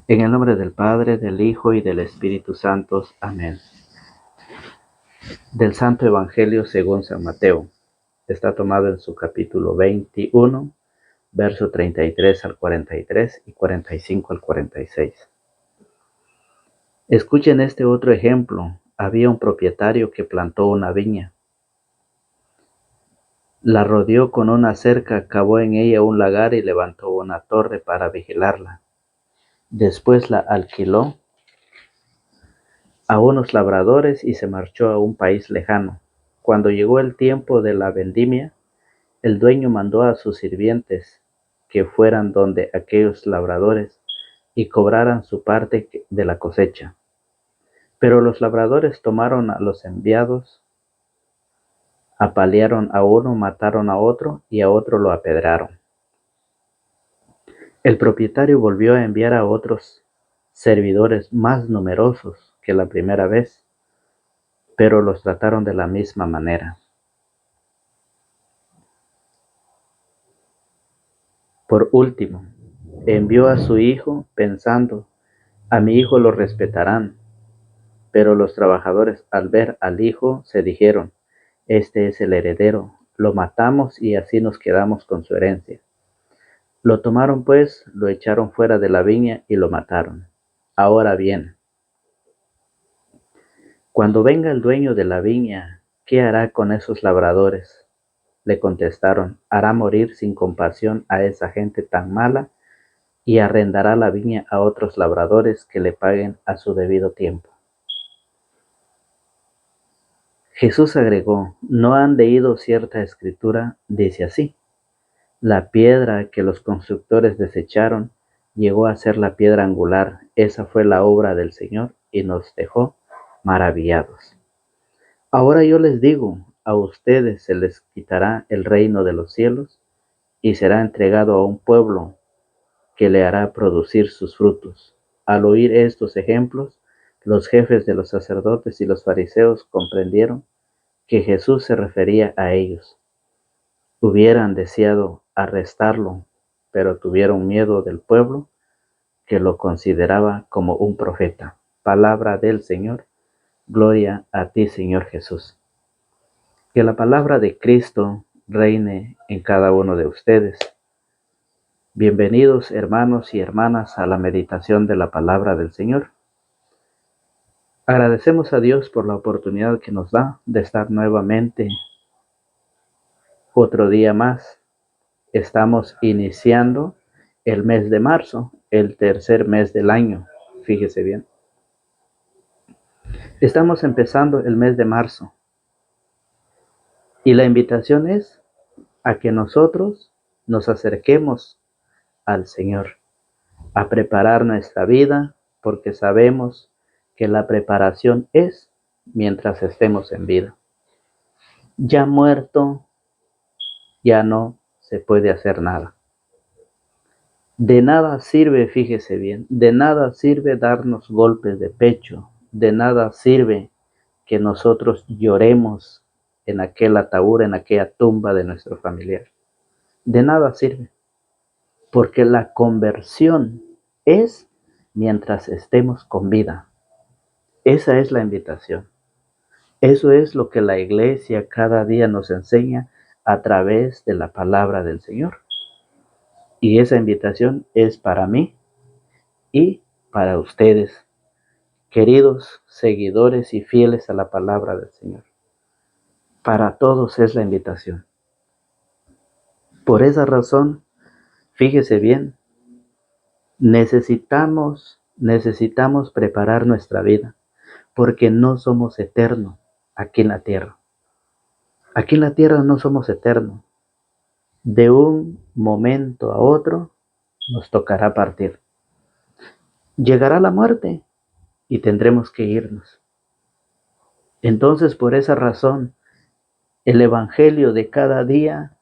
En el nombre del Padre, del Hijo y del Espíritu Santo. Amén. Del Santo Evangelio según San Mateo. Está tomado en su capítulo 21, verso 33 al 43 y 45 al 46. Escuchen este otro ejemplo. Había un propietario que plantó una viña. La rodeó con una cerca, cavó en ella un lagar y levantó una torre para vigilarla. Después la alquiló a unos labradores y se marchó a un país lejano. Cuando llegó el tiempo de la vendimia, el dueño mandó a sus sirvientes que fueran donde aquellos labradores y cobraran su parte de la cosecha. Pero los labradores tomaron a los enviados, apalearon a uno, mataron a otro y a otro lo apedrearon. El propietario volvió a enviar a otros servidores más numerosos que la primera vez, pero los trataron de la misma manera. Por último, envió a su hijo pensando: a mi hijo lo respetarán. Pero los trabajadores, al ver al hijo, se dijeron: este es el heredero, lo matamos y así nos quedamos con su herencia. Lo tomaron pues, lo echaron fuera de la viña y lo mataron. Ahora bien, cuando venga el dueño de la viña, ¿qué hará con esos labradores? Le contestaron: hará morir sin compasión a esa gente tan mala y arrendará la viña a otros labradores que le paguen a su debido tiempo. Jesús agregó: ¿no han leído cierta escritura? Dice así: la piedra que los constructores desecharon llegó a ser la piedra angular. Esa fue la obra del Señor y nos dejó maravillados. Ahora yo les digo, a ustedes se les quitará el reino de los cielos y será entregado a un pueblo que le hará producir sus frutos. Al oír estos ejemplos, los jefes de los sacerdotes y los fariseos comprendieron que Jesús se refería a ellos. Hubieran deseado arrestarlo, pero tuvieron miedo del pueblo, que lo consideraba como un profeta. Palabra del Señor. Gloria a ti, Señor Jesús. Que la palabra de Cristo reine en cada uno de ustedes. Bienvenidos, hermanos y hermanas, a la meditación de la palabra del Señor. Agradecemos a Dios por la oportunidad que nos da de estar nuevamente otro día más. Estamos iniciando el mes de marzo, el tercer mes del año. Fíjese bien. Estamos empezando el mes de marzo. Y la invitación es a que nosotros nos acerquemos al Señor, a preparar nuestra vida, porque sabemos que la preparación es mientras estemos en vida. Ya muerto, ya no se puede hacer nada. De nada sirve, fíjese bien, de nada sirve darnos golpes de pecho, de nada sirve que nosotros lloremos en aquel ataúd, en aquella tumba de nuestro familiar. De nada sirve, porque la conversión es mientras estemos con vida. Esa es la invitación. Eso es lo que la Iglesia cada día nos enseña a través de la palabra del Señor. Y esa invitación es para mí y para ustedes, queridos seguidores y fieles a la palabra del Señor. Para todos es la invitación. Por esa razón, fíjese bien, necesitamos preparar nuestra vida, porque no somos eternos aquí en la tierra. Aquí en la tierra no somos eternos. De un momento a otro nos tocará partir. Llegará la muerte y tendremos que irnos. Entonces, por esa razón, el Evangelio de cada día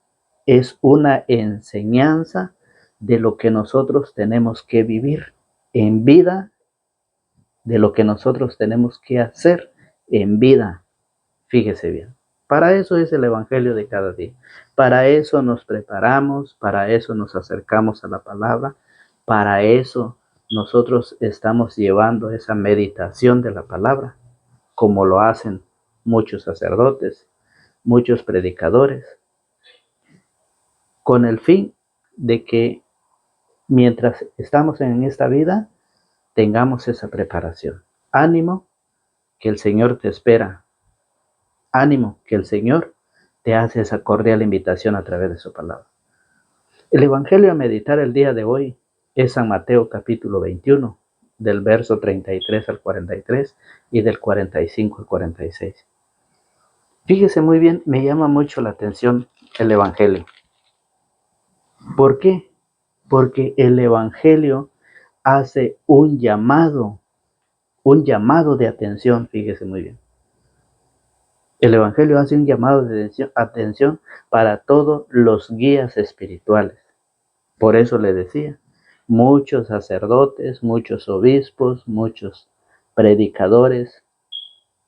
es una enseñanza de lo que nosotros tenemos que vivir en vida, de lo que nosotros tenemos que hacer en vida. Fíjese bien. Para eso es el Evangelio de cada día. Para eso nos preparamos, para eso nos acercamos a la palabra, para eso nosotros estamos llevando esa meditación de la palabra, como lo hacen muchos sacerdotes, muchos predicadores, con el fin de que mientras estamos en esta vida, tengamos esa preparación. Ánimo, que el Señor te espera. Ánimo, que el Señor te hace esa cordial invitación a través de su palabra. El Evangelio a meditar el día de hoy es San Mateo capítulo 21, del verso 33 al 43 y del 45 al 46. Fíjese muy bien, me llama mucho la atención el Evangelio. ¿Por qué? Porque el Evangelio hace un llamado de atención, fíjese muy bien. El Evangelio hace un llamado de atención para todos los guías espirituales. Por eso le decía, muchos sacerdotes, muchos obispos, muchos predicadores,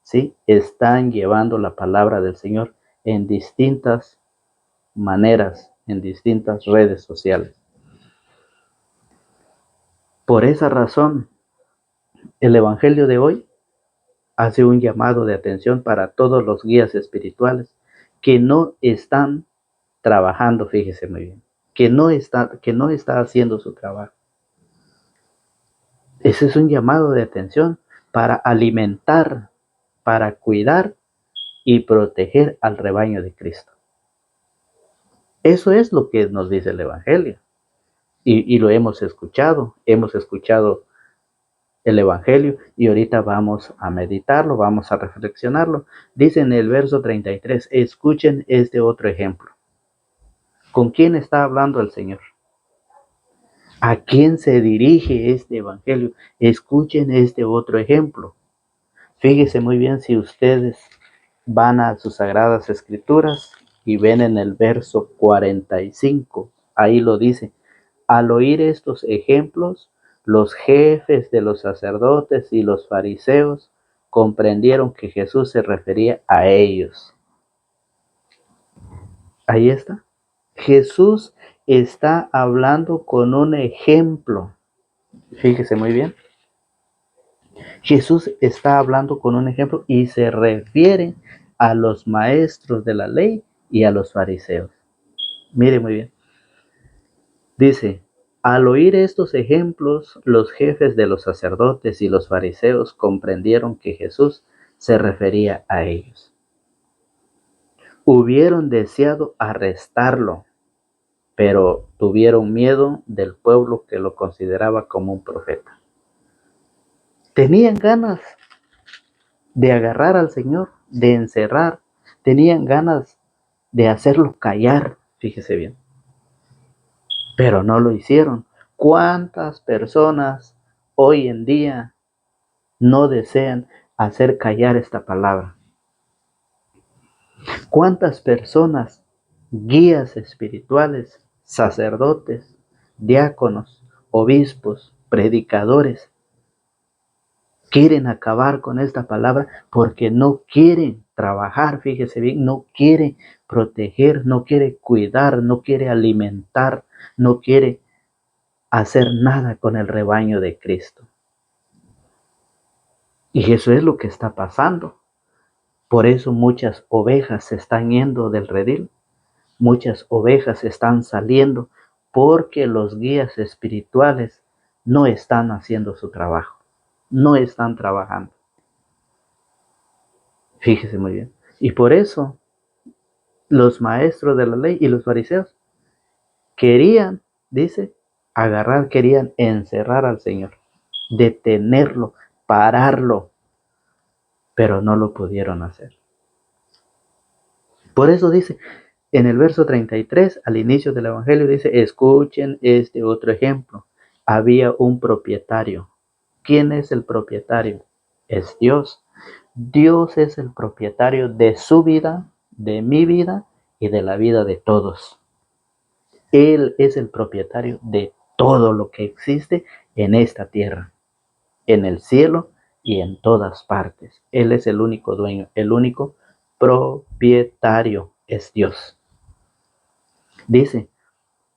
¿sí?, están llevando la palabra del Señor en distintas maneras, en distintas redes sociales. Por esa razón, el Evangelio de hoy hace un llamado de atención para todos los guías espirituales que no están trabajando, fíjese muy bien, que no está haciendo su trabajo. Ese es un llamado de atención para alimentar, para cuidar y proteger al rebaño de Cristo. Eso es lo que nos dice el Evangelio. Y lo hemos escuchado el Evangelio y ahorita vamos a meditarlo, vamos a reflexionarlo. Dice en el verso 33, escuchen este otro ejemplo. ¿Con quién está hablando el Señor? ¿A quién se dirige este Evangelio? Escuchen este otro ejemplo. Fíjese muy bien si ustedes van a sus sagradas escrituras y ven en el verso 45, ahí lo dice. Al oír estos ejemplos, los jefes de los sacerdotes y los fariseos comprendieron que Jesús se refería a ellos. Ahí está. Jesús está hablando con un ejemplo. Fíjese muy bien. Jesús está hablando con un ejemplo y se refiere a los maestros de la ley y a los fariseos. Mire muy bien. Dice, al oír estos ejemplos, los jefes de los sacerdotes y los fariseos comprendieron que Jesús se refería a ellos. Hubieron deseado arrestarlo, pero tuvieron miedo del pueblo que lo consideraba como un profeta. Tenían ganas de agarrar al Señor, de encerrar, tenían ganas de hacerlo callar, fíjese bien, pero no lo hicieron. ¿Cuántas personas hoy en día no desean hacer callar esta palabra? ¿Cuántas personas, guías espirituales, sacerdotes, diáconos, obispos, predicadores, quieren acabar con esta palabra porque no quieren trabajar, fíjese bien, no quiere proteger, no quiere cuidar, no quiere alimentar, no quiere hacer nada con el rebaño de Cristo? Y eso es lo que está pasando. Por eso muchas ovejas se están yendo del redil, muchas ovejas están saliendo porque los guías espirituales no están haciendo su trabajo, no están trabajando. Fíjese muy bien. Y por eso los maestros de la ley y los fariseos querían, dice, querían encerrar al Señor, detenerlo, pararlo, pero no lo pudieron hacer. Por eso dice, en el verso 33, al inicio del Evangelio, dice, escuchen este otro ejemplo. Había un propietario. ¿Quién es el propietario? Es Dios. Dios es el propietario de su vida, de mi vida y de la vida de todos. Él es el propietario de todo lo que existe en esta tierra, en el cielo y en todas partes. Él es el único dueño, el único propietario es Dios. Dice,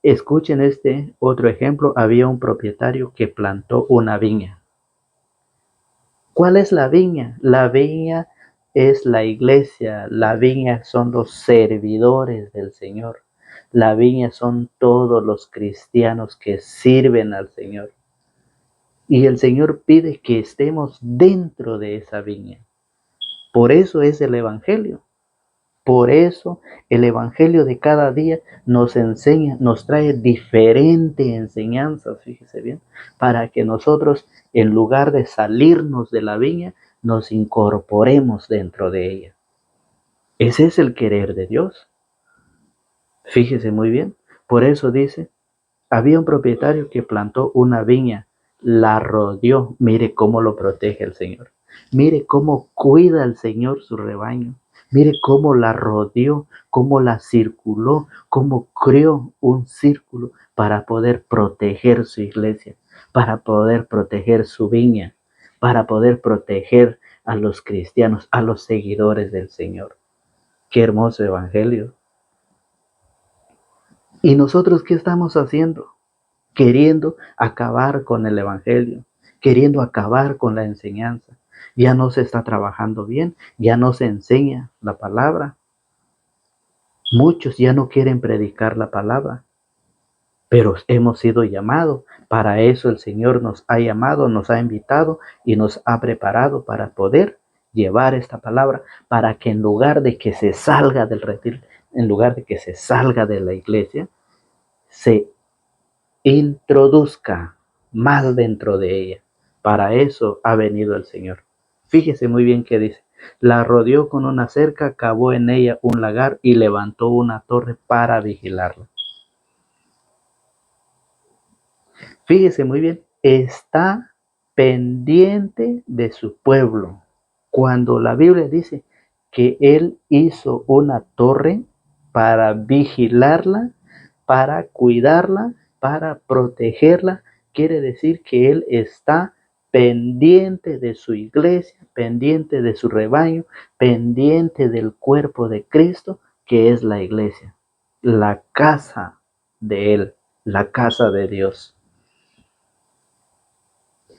Escuchen este otro ejemplo. Había un propietario que plantó una viña. ¿Cuál es la viña? La viña es la iglesia. La viña son los servidores del Señor. La viña son todos los cristianos que sirven al Señor. Y el Señor pide que estemos dentro de esa viña. Por eso es el Evangelio. Por eso el Evangelio de cada día nos enseña, nos trae diferentes enseñanzas, fíjese bien, para que nosotros, en lugar de salirnos de la viña, nos incorporemos dentro de ella. Ese es el querer de Dios. Fíjese muy bien. Por eso dice, había un propietario que plantó una viña, la rodeó. Mire cómo lo protege el Señor. Mire cómo cuida el Señor su rebaño. Mire cómo la rodeó, cómo la circuló, cómo creó un círculo para poder proteger su iglesia, para poder proteger su viña, para poder proteger a los cristianos, a los seguidores del Señor. Qué hermoso evangelio. ¿Y nosotros qué estamos haciendo? Queriendo acabar con el evangelio, queriendo acabar con la enseñanza. Ya no se está trabajando bien, ya no se enseña la palabra. Muchos ya no quieren predicar la palabra, pero hemos sido llamados. Para eso el Señor nos ha llamado, nos ha invitado y nos ha preparado para poder llevar esta palabra, para que en lugar de que se salga del retiro, en lugar de que se salga de la iglesia, se introduzca más dentro de ella. Para eso ha venido el Señor. Fíjese muy bien qué dice. La rodeó con una cerca, cavó en ella un lagar y levantó una torre para vigilarla. Fíjese muy bien, está pendiente de su pueblo. Cuando la Biblia dice que Él hizo una torre para vigilarla, para cuidarla, para protegerla, quiere decir que Él está pendiente de su iglesia, pendiente de su rebaño, pendiente del cuerpo de Cristo, que es la iglesia, la casa de Él, la casa de Dios.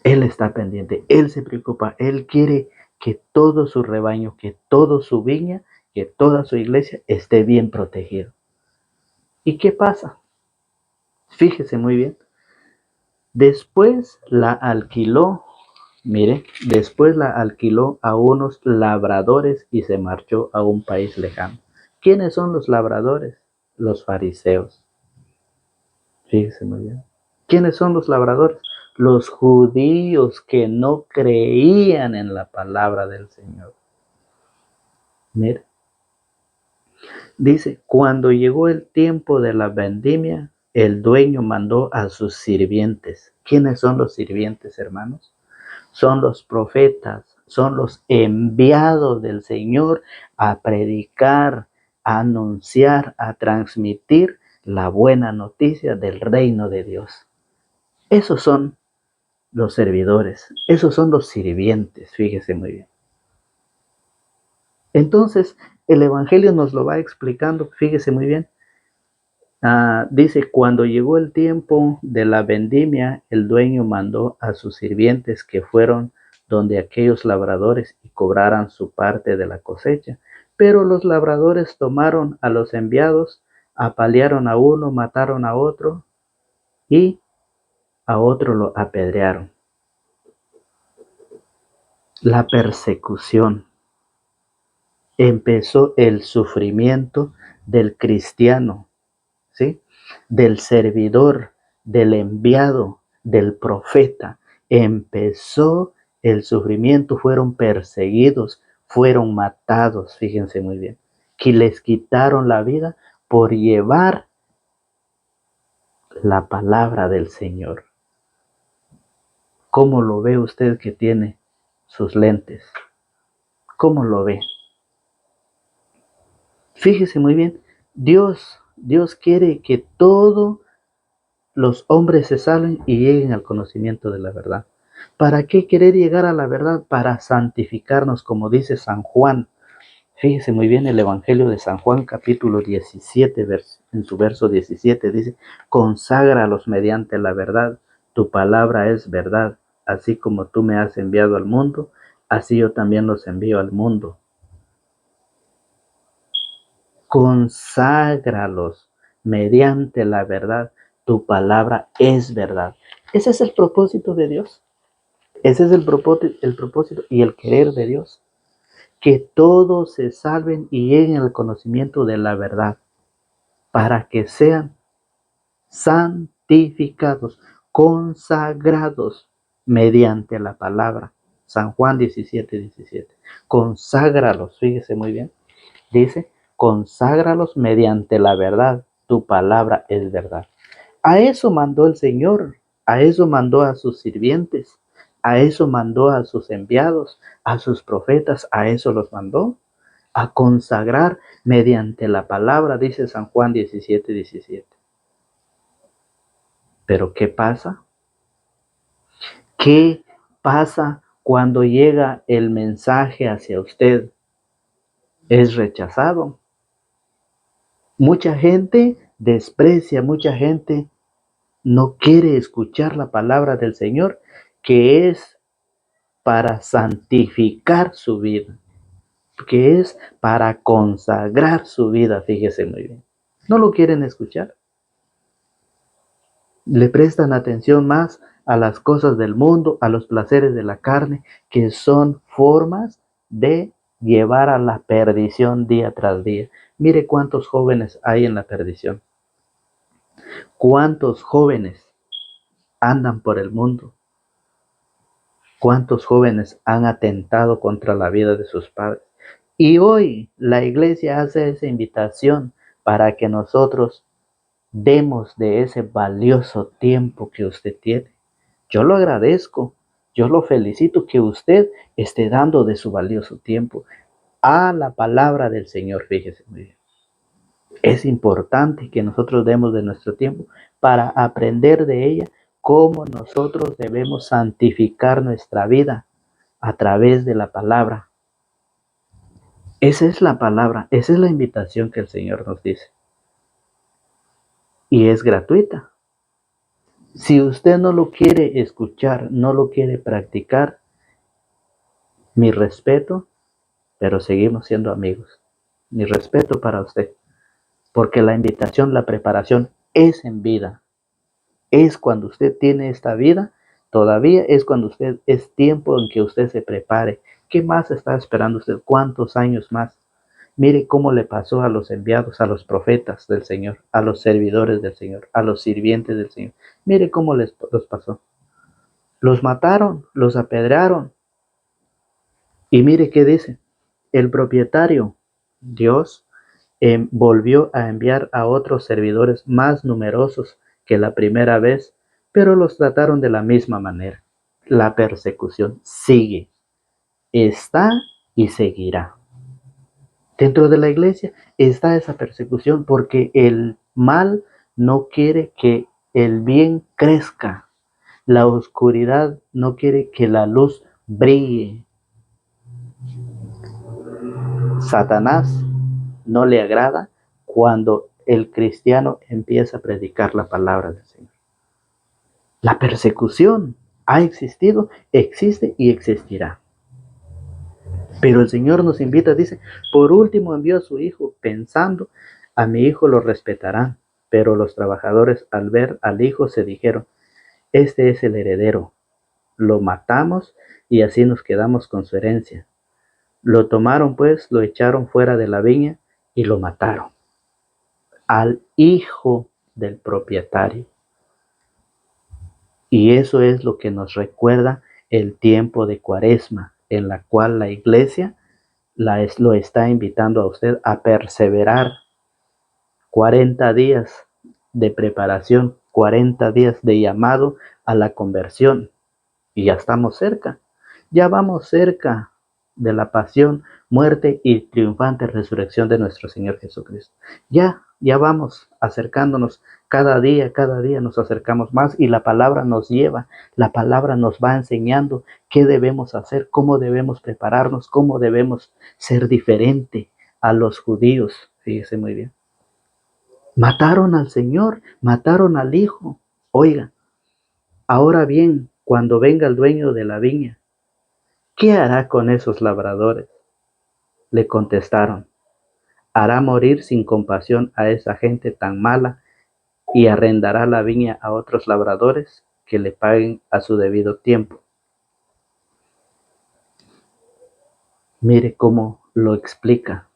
Él está pendiente, Él se preocupa, Él quiere que todo su rebaño, que toda su viña, que toda su iglesia esté bien protegido. ¿Y qué pasa? Fíjese muy bien. Después la alquiló, mire, después la alquiló a unos labradores y se marchó a un país lejano. ¿Quiénes son los labradores? Los fariseos. Fíjese muy bien. ¿Quiénes son los labradores? Los judíos que no creían en la palabra del Señor. Mire, dice, cuando llegó el tiempo de la vendimia, el dueño mandó a sus sirvientes. ¿Quiénes son los sirvientes, hermanos? Son los profetas, son los enviados del Señor a predicar, a anunciar, a transmitir la buena noticia del reino de Dios. Esos son los servidores, esos son los sirvientes, fíjese muy bien. Entonces, el Evangelio nos lo va explicando, fíjese muy bien. Dice, cuando llegó el tiempo de la vendimia, el dueño mandó a sus sirvientes que fueron donde aquellos labradores y cobraran su parte de la cosecha. Pero los labradores tomaron a los enviados, apalearon a uno, mataron a otro y a otro lo apedrearon. La persecución. Empezó el sufrimiento del cristiano, ¿sí? Del servidor, del enviado, del profeta. Empezó el sufrimiento, fueron perseguidos, fueron matados, fíjense muy bien, que les quitaron la vida por llevar la palabra del Señor. ¿Cómo lo ve usted que tiene sus lentes? ¿Cómo lo ve? Fíjese muy bien, Dios quiere que todos los hombres se salven y lleguen al conocimiento de la verdad. ¿Para qué querer llegar a la verdad? Para santificarnos, como dice San Juan. Fíjese muy bien el Evangelio de San Juan, capítulo 17, en su verso 17, dice: conságralos mediante la verdad, tu palabra es verdad, así como tú me has enviado al mundo, así yo también los envío al mundo. Conságralos mediante la verdad, tu palabra es verdad. Ese es el propósito de Dios. Ese es el propósito y el querer de Dios. Que todos se salven y lleguen al conocimiento de la verdad, para que sean santificados, consagrados mediante la palabra. San Juan 17:17. Conságralos, fíjese muy bien. Dice: conságralos mediante la verdad, tu palabra es verdad. A eso mandó el Señor, a eso mandó a sus sirvientes, a eso mandó a sus enviados, a sus profetas, a eso los mandó, a consagrar mediante la palabra, dice San Juan 17:17. Pero ¿qué pasa? ¿Qué pasa cuando llega el mensaje hacia usted? Es rechazado. Mucha gente desprecia, mucha gente no quiere escuchar la palabra del Señor, que es para santificar su vida, que es para consagrar su vida, fíjese muy bien. No lo quieren escuchar. Le prestan atención más a las cosas del mundo, a los placeres de la carne, que son formas de llevar a la perdición día tras día. Mire cuántos jóvenes hay en la perdición. Cuántos jóvenes andan por el mundo. Cuántos jóvenes han atentado contra la vida de sus padres. Y hoy la iglesia hace esa invitación para que nosotros demos de ese valioso tiempo que usted tiene. Yo lo agradezco, yo lo felicito que usted esté dando de su valioso tiempo a la palabra del Señor, fíjese muy bien. Es importante que nosotros demos de nuestro tiempo para aprender de ella cómo nosotros debemos santificar nuestra vida a través de la palabra. Esa es la palabra, esa es la invitación que el Señor nos dice. Y es gratuita. Si usted no lo quiere escuchar, no lo quiere practicar, mi respeto, pero seguimos siendo amigos. Mi respeto para usted, porque la invitación, la preparación es en vida. Es cuando usted tiene esta vida, todavía es cuando usted es tiempo en que usted se prepare. ¿Qué más está esperando usted? ¿Cuántos años más? Mire cómo le pasó a los enviados, a los profetas del Señor, a los servidores del Señor, a los sirvientes del Señor. Mire cómo los pasó. Los mataron, los apedrearon. Y mire qué dice. El propietario, Dios, volvió a enviar a otros servidores más numerosos que la primera vez, pero los trataron de la misma manera. La persecución sigue, está y seguirá. Dentro de la iglesia está esa persecución porque el mal no quiere que el bien crezca. La oscuridad no quiere que la luz brille. Satanás no le agrada cuando el cristiano empieza a predicar la palabra del Señor. La persecución ha existido, existe y existirá. Pero el Señor nos invita, dice: por último envió a su hijo, pensando: a mi hijo lo respetarán. Pero los trabajadores, al ver al hijo, se dijeron: este es el heredero. Lo matamos y así nos quedamos con su herencia. Lo tomaron pues, lo echaron fuera de la viña y lo mataron. Al hijo del propietario. Y eso es lo que nos recuerda el tiempo de Cuaresma, en la cual la iglesia lo está invitando a usted a perseverar 40 días de preparación, 40 días de llamado a la conversión. Y ya estamos cerca, ya vamos cerca de la pasión, muerte y triunfante resurrección de nuestro Señor Jesucristo. Ya vamos acercándonos, cada día nos acercamos más y la palabra nos lleva, la palabra nos va enseñando qué debemos hacer, cómo debemos prepararnos, cómo debemos ser diferente, a los judíos. Fíjese muy bien. Mataron al Señor, mataron al Hijo. Oiga, ahora bien, cuando venga el dueño de la viña, ¿qué hará con esos labradores? Le contestaron, hará morir sin compasión a esa gente tan mala y arrendará la viña a otros labradores que le paguen a su debido tiempo. Mire cómo lo explica.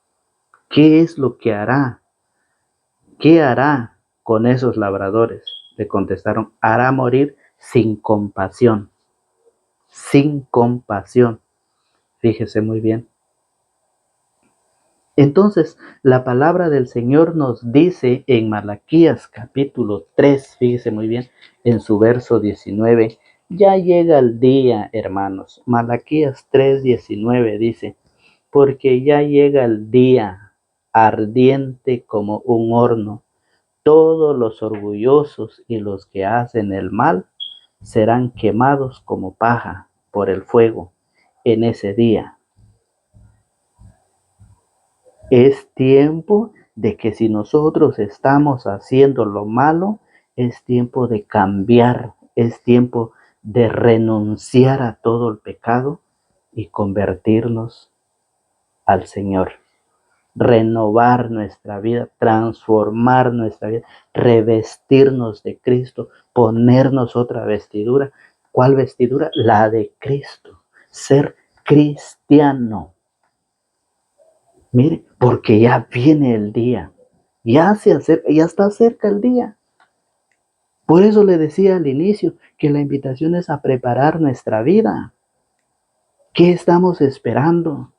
¿Qué es lo que hará? ¿Qué hará con esos labradores? Le contestaron, hará morir sin compasión. Sin compasión. Fíjese muy bien. Entonces, la palabra del Señor nos dice en Malaquías capítulo 3, fíjese muy bien, en su verso 19, ya llega el día, hermanos. Malaquías 3:19 dice, porque ya llega el día ardiente como un horno. Todos los orgullosos y los que hacen el mal serán quemados como paja por el fuego en ese día. Es tiempo de que si nosotros estamos haciendo lo malo, es tiempo de cambiar, es tiempo de renunciar a todo el pecado y convertirnos al Señor. Renovar nuestra vida, transformar nuestra vida, revestirnos de Cristo, ponernos otra vestidura. ¿Cuál vestidura? La de Cristo. Ser cristiano. Mire, porque ya viene el día, ya está cerca el día. Por eso le decía al inicio que la invitación es a preparar nuestra vida. ¿Qué estamos esperando?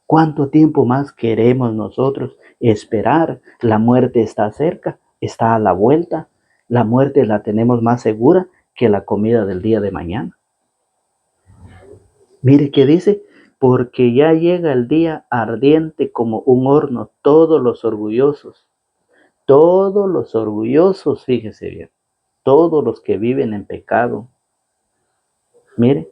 ¿Cuánto tiempo más queremos nosotros esperar? La muerte está cerca, está a la vuelta. La muerte la tenemos más segura que la comida del día de mañana. Mire qué dice, porque ya llega el día ardiente como un horno, todos los orgullosos, fíjese bien, todos los que viven en pecado, mire,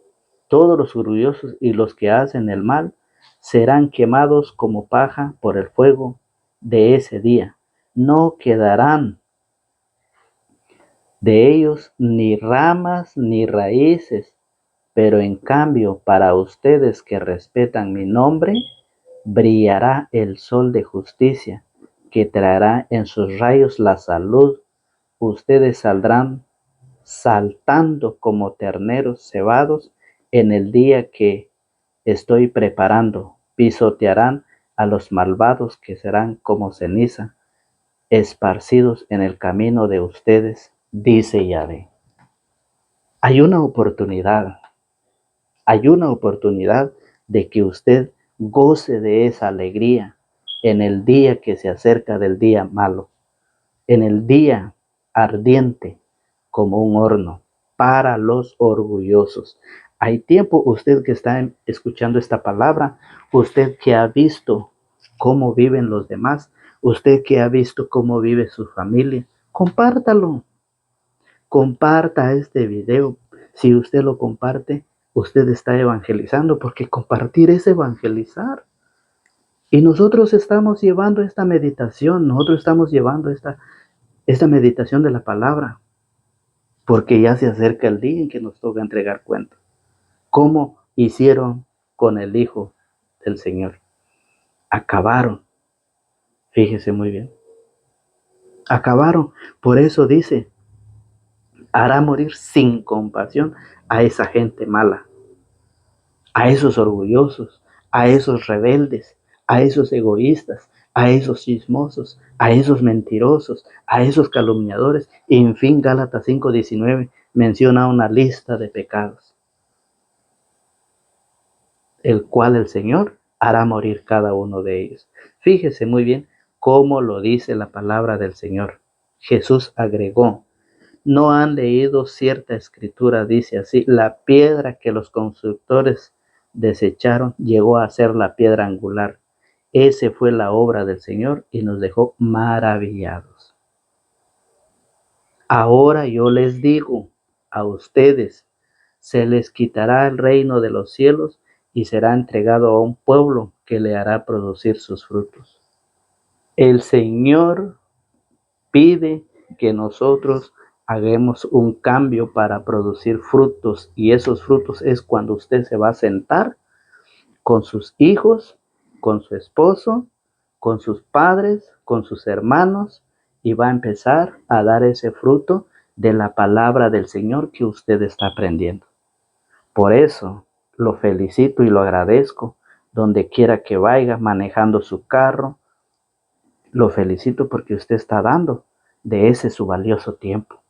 todos los orgullosos y los que hacen el mal serán quemados como paja por el fuego de ese día. No quedarán de ellos ni ramas ni raíces, pero en cambio para ustedes que respetan mi nombre, brillará el sol de justicia, que traerá en sus rayos la salud. Ustedes saldrán saltando como terneros cebados en el día que estoy preparando. Pisotearán a los malvados que serán como ceniza, esparcidos en el camino de ustedes, dice Yahvé. Hay una oportunidad de que usted goce de esa alegría en el día que se acerca del día malo, en el día ardiente como un horno para los orgullosos. Hay tiempo, usted que está escuchando esta palabra, usted que ha visto cómo viven los demás, usted que ha visto cómo vive su familia, compártalo. Comparta este video. Si usted lo comparte, usted está evangelizando, porque compartir es evangelizar. Y nosotros estamos llevando esta meditación, nosotros estamos llevando esta meditación de la palabra, porque ya se acerca el día en que nos toca entregar cuenta. ¿Cómo hicieron con el Hijo del Señor? Acabaron. Fíjese muy bien. Acabaron. Por eso dice, hará morir sin compasión a esa gente mala, a esos orgullosos, a esos rebeldes, a esos egoístas, a esos chismosos, a esos mentirosos, a esos calumniadores. Y en fin, Gálatas 5:19 menciona una lista de pecados, el cual el Señor hará morir cada uno de ellos. Fíjese muy bien cómo lo dice la palabra del Señor. Jesús agregó, ¿no han leído cierta escritura? Dice así, la piedra que los constructores desecharon llegó a ser la piedra angular. Esa fue la obra del Señor y nos dejó maravillados. Ahora yo les digo a ustedes, se les quitará el reino de los cielos y será entregado a un pueblo que que le hará producir sus frutos. El Señor pide que nosotros hagamos un cambio para producir frutos, y esos frutos es cuando usted se va a sentar con sus hijos, con su esposo, con sus padres, con sus hermanos, y va a empezar a dar ese fruto de la palabra del Señor que usted está aprendiendo. Por eso lo felicito y lo agradezco donde quiera que vaya manejando su carro. Lo felicito porque usted está dando de ese su valioso tiempo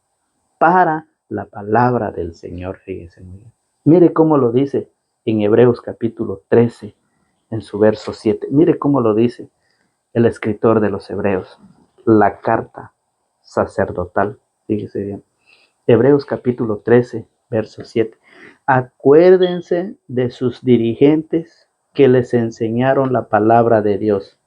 para la palabra del Señor. Fíjese muy bien. Mire cómo lo dice en Hebreos capítulo 13, en su verso 7. Mire cómo lo dice el escritor de los Hebreos, la carta sacerdotal. Fíjese bien. Hebreos capítulo 13, verso 7. Acuérdense de sus dirigentes que les enseñaron la palabra de Dios.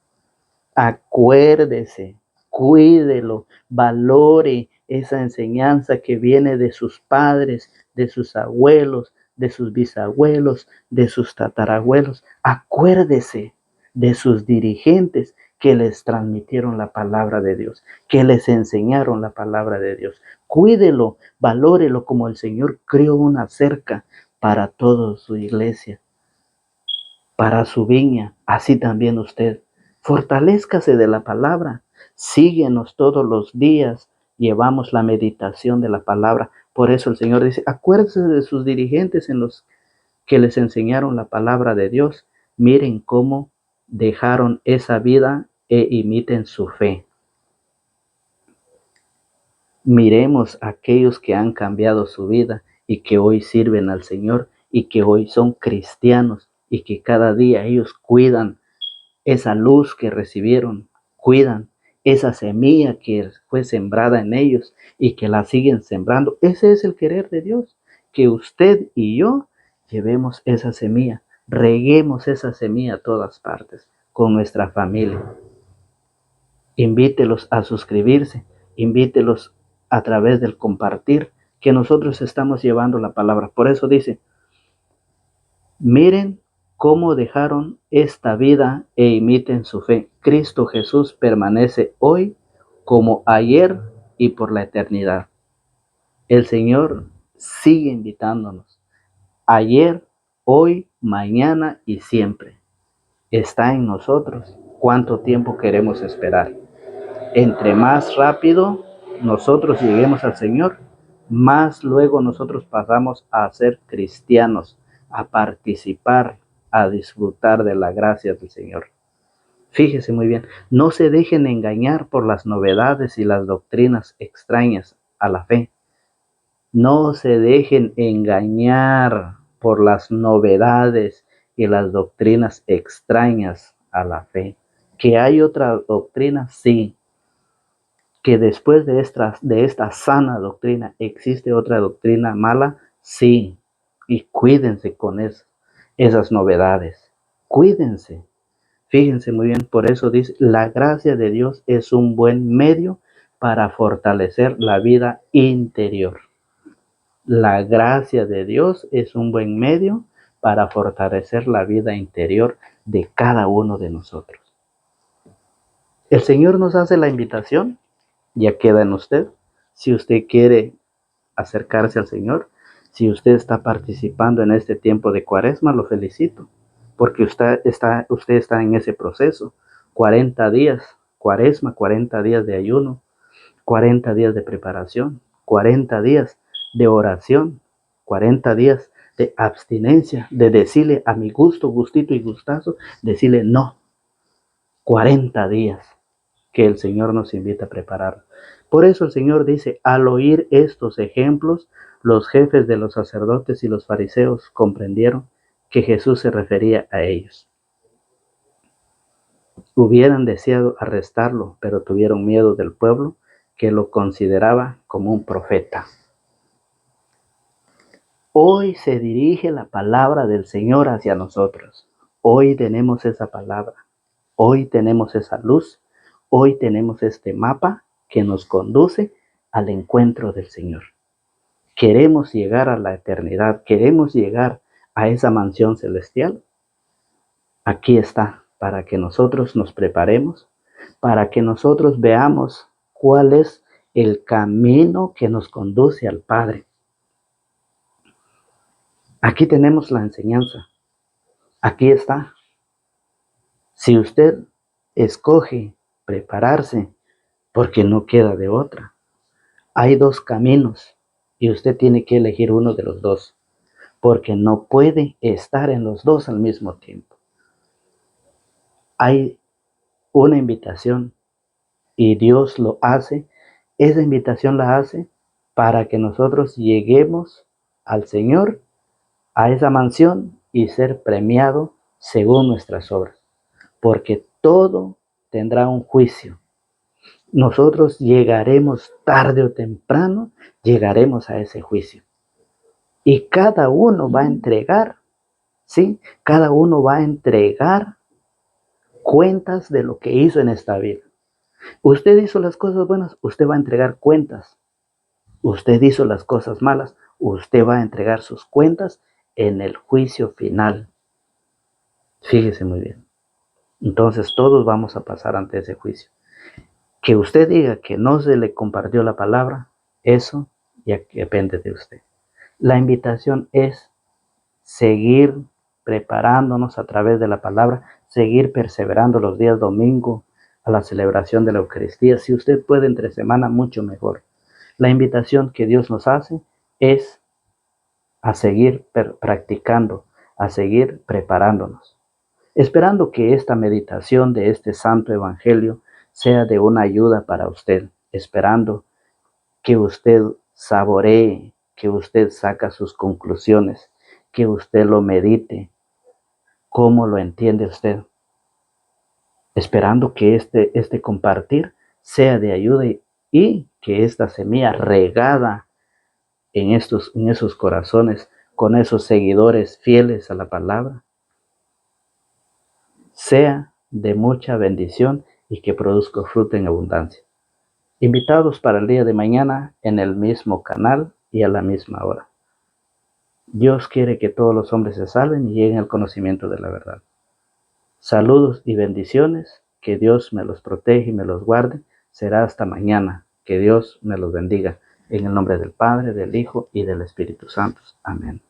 Acuérdese, cuídelo, valore esa enseñanza que viene de sus padres, de sus abuelos, de sus bisabuelos, de sus tatarabuelos. Acuérdese de sus dirigentes que les transmitieron la palabra de Dios, que les enseñaron la palabra de Dios. Cuídelo, valórelo como el Señor creó una cerca para toda su iglesia, para su viña. Así también usted. Fortalézcase de la palabra. Síguenos todos los días. Llevamos la meditación de la palabra. Por eso el Señor dice, acuérdense de sus dirigentes en los que les enseñaron la palabra de Dios. Miren cómo dejaron esa vida e imiten su fe. Miremos a aquellos que han cambiado su vida y que hoy sirven al Señor y que hoy son cristianos y que cada día ellos cuidan esa luz que recibieron, cuidan esa semilla que fue sembrada en ellos y que la siguen sembrando. Ese es el querer de Dios, que usted y yo llevemos esa semilla, reguemos esa semilla a todas partes con nuestra familia. Invítelos a suscribirse, invítelos a través del compartir, que nosotros estamos llevando la palabra. Por eso dice, miren cómo dejaron esta vida e imiten su fe. Cristo Jesús permanece hoy como ayer y por la eternidad. El Señor sigue invitándonos. Ayer, hoy, mañana y siempre. Está en nosotros. ¿Cuánto tiempo queremos esperar? Entre más rápido nosotros lleguemos al Señor, más luego nosotros pasamos a ser cristianos, a participar, a disfrutar de la gracia del Señor. Fíjese muy bien, no se dejen engañar por las novedades y las doctrinas extrañas a la fe. No se dejen engañar por las novedades y las doctrinas extrañas a la fe. ¿Que hay otra doctrina? Sí. ¿Que después de esta sana doctrina existe otra doctrina mala? Sí. Y cuídense con esas novedades. Cuídense. Fíjense muy bien, por eso dice, la gracia de Dios es un buen medio para fortalecer la vida interior. La gracia de Dios es un buen medio para fortalecer la vida interior de cada uno de nosotros. El Señor nos hace la invitación, ya queda en usted. Si usted quiere acercarse al Señor, si usted está participando en este tiempo de Cuaresma, lo felicito, porque usted está en ese proceso. 40 días, Cuaresma, 40 días de ayuno, 40 días de preparación, 40 días de oración, 40 días de abstinencia, de decirle a mi gusto, gustito y gustazo, decirle no. 40 días que el Señor nos invita a preparar. Por eso el Señor dice, al oír estos ejemplos, los jefes de los sacerdotes y los fariseos comprendieron que Jesús se refería a ellos. Hubieran deseado arrestarlo, pero tuvieron miedo del pueblo, que lo consideraba como un profeta. Hoy se dirige la palabra del Señor hacia nosotros. Hoy tenemos esa palabra. Hoy tenemos esa luz. Hoy tenemos este mapa que nos conduce al encuentro del Señor. Queremos llegar a la eternidad. Queremos llegar a esa mansión celestial. Aquí está para que nosotros nos preparemos, para que nosotros veamos cuál es el camino que nos conduce al Padre. Aquí tenemos la enseñanza. Aquí está. Si usted escoge prepararse, porque no queda de otra. Hay dos caminos y usted tiene que elegir uno de los dos, porque no puede estar en los dos al mismo tiempo. Hay una invitación y Dios lo hace. Esa invitación la hace para que nosotros lleguemos al Señor, a esa mansión y ser premiado según nuestras obras, porque todo tendrá un juicio. Nosotros llegaremos tarde o temprano, llegaremos a ese juicio. Y cada uno va a entregar, ¿sí? Cada uno va a entregar cuentas de lo que hizo en esta vida. Usted hizo las cosas buenas, usted va a entregar cuentas. Usted hizo las cosas malas, usted va a entregar sus cuentas en el juicio final. Fíjese muy bien. Entonces todos vamos a pasar ante ese juicio. Que usted diga que no se le compartió la palabra, eso ya depende de usted. La invitación es seguir preparándonos a través de la palabra, seguir perseverando los días domingo a la celebración de la Eucaristía. Si usted puede entre semana, mucho mejor. La invitación que Dios nos hace es a seguir practicando, a seguir preparándonos, esperando que esta meditación de este santo evangelio sea de una ayuda para usted, esperando que usted saboree, que usted saca sus conclusiones, que usted lo medite, cómo lo entiende usted, esperando que este compartir sea de ayuda y que esta semilla regada en esos corazones, con esos seguidores fieles a la palabra, sea de mucha bendición y que produzca fruto en abundancia. Invitados para el día de mañana en el mismo canal y a la misma hora. Dios quiere que todos los hombres se salven y lleguen al conocimiento de la verdad. Saludos y bendiciones. Que Dios me los protege y me los guarde. Será hasta mañana. Que Dios me los bendiga. En el nombre del Padre, del Hijo y del Espíritu Santo. Amén.